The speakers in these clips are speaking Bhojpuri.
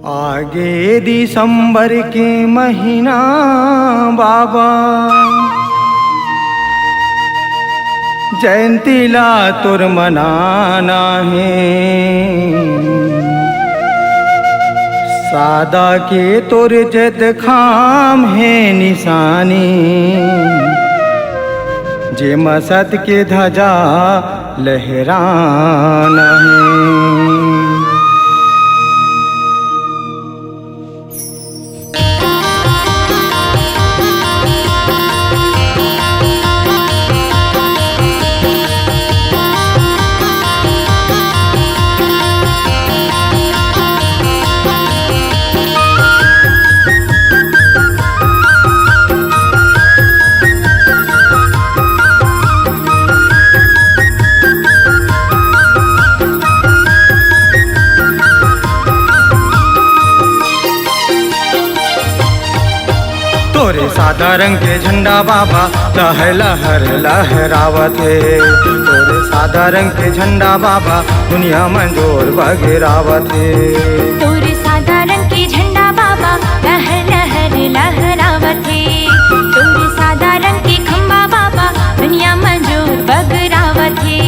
आगे दिसंबर के महीना बाबा जयंतीला तुर मनाना है। सादा के तुर जद खाम है निशानी, जे मसत के ध्वजा लहराना है। तोरे सादा रंग के झंडा बाबा लहर लहर लहरावत है। तोरे सादा रंग के झंडा बाबा दुनिया मंजोर बगरावत है। तोरे सादा रंग के झंडा बाबा लहर लहर लहरावत है। तोरे सादा रंग के खंबा बाबा दुनिया मंजोर बगरावत है।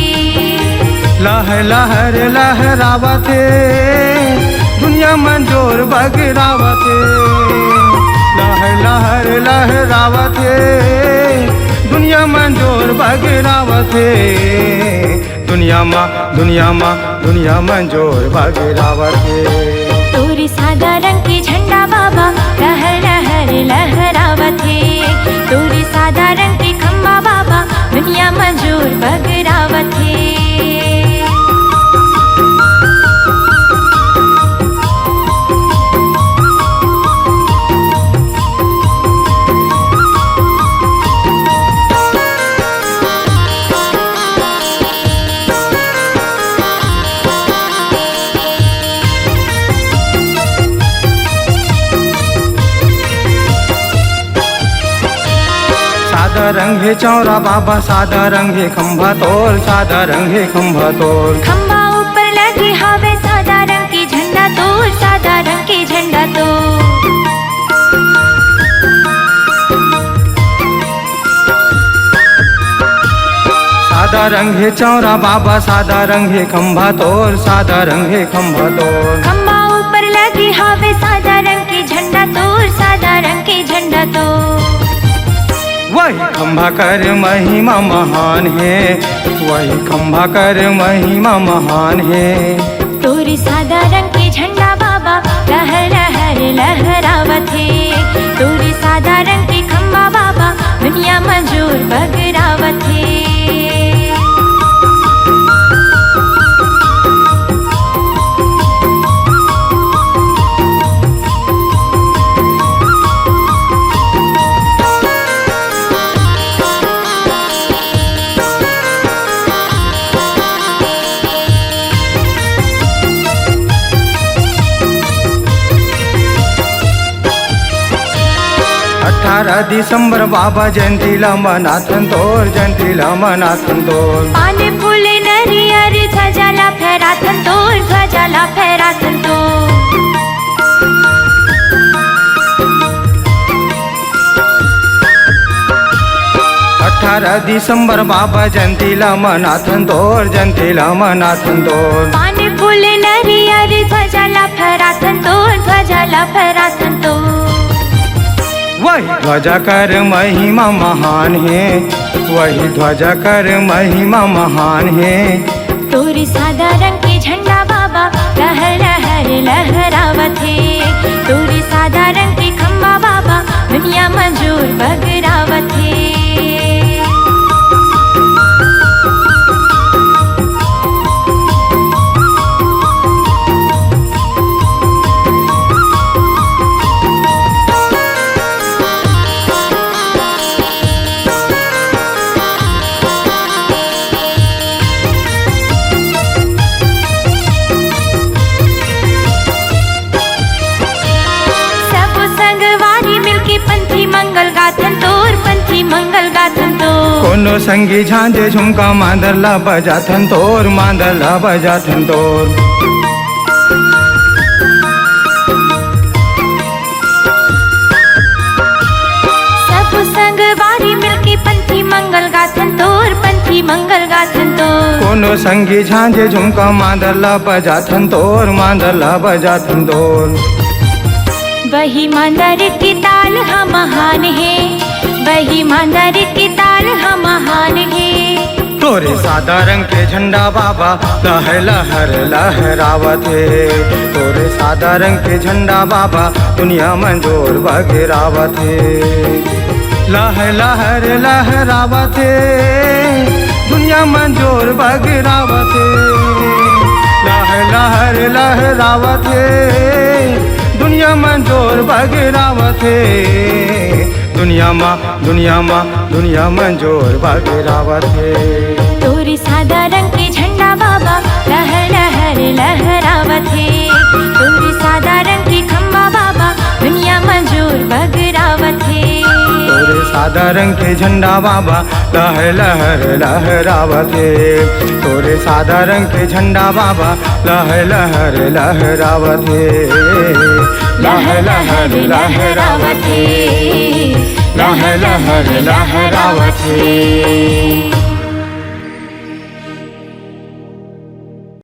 लहर लहर लहरावत है, दुनिया मंजोर बगरावत है। लहर लहर लहरावत है, दुनिया मंजोर बगरावत है। दुनिया मंजोर बगरावत है। तोरे सादा रंग के झंडा बाबा लहर लहर लहरावत है। तोरे सादा रंग के खंबा बाबा दुनिया मंजोर बगरावत है। सादा रंग है चौरा बाबा, सादा रंग है खंभा तोल, सादा रंग है खंभा तोल। खंबा ऊपर लगे हवे सादा रंग के झंडा तोल, सादा रंग के झंडा तोल। सादा रंग है चौरा बाबा, सादा रंग है खंभा तोल, सादा रंग है खंभा तोल। खंबा ऊपर लगे हवे सादा रंग के झंडा तोल, सादा रंग के झंडा तोल। वही खंभा कर महिमा महान है, वही खंभा कर महिमा महान है। तोरे सादा रंग के झंडा बाबा लहर लहर लहरावत है। तोरे सादा रंग के खंबा बाबा दुनिया मंजोर बगरावत है। दिसंबर बाबा जयंतीला मनाथन तोर, जयंतीला मनाथन तोर। पाने फूले नरियर ध्वजाला फहराथन तोर, ध्वजाला फहराथन तोर। 18 दिसंबर बाबा जयंतीला मनाथन तोर, जयंतीला मनाथन तोर। पाने फूले नरियर ध्वजाला फहराथन तोर, ध्वजाला फहराथन तोर। वही ध्वजा कर महिमा महान है, वही ध्वजा कर महिमा महान है। तोरे सादा रंग के झंडा बाबा लहर लहर लहरावत है। तोरे सादा रंग के खंबा बाबा दुनिया मंजोर बगरावत है। कोनो संगी झांझे झुमका मांदरला बजाथन तोर, मांदरला बजाथन तोर। गाथन तोर पंथी मंगल गाथन तोर कोनो संगी झांझे झुमका मांदला बजाथन तोर मांदला बजाथन तोर वही मांदर की ताल हम महान है वही मांदर की ताल हम महान है तोरे सादा रंग के झंडा बाबा लहर लहर लहरावत है तोरे सादा रंग के झंडा बाबा दुनिया मंजोर बगिरावत है लहर लहर लहरावत है दुनिया मंजोर बगिरावत है लहर लहर लहरावत है दुनिया मंजोर बगिरावत है दुनिया मंजोर बगिरावत है तोरे सादा रंग के झंडा बाबा लहर लहर लहरावत है तोरे सादा रंग के खम्बा बाबा दुनिया मंजोर बगिरावत है तोरे सादा रंग के झंडा बाबा लहर लहर लहरावत है तोरे सादा रंग के झंडा बाबा लहर लहर लहरावत है लहर लहर लहरावत है लहर लहर लहरावत है।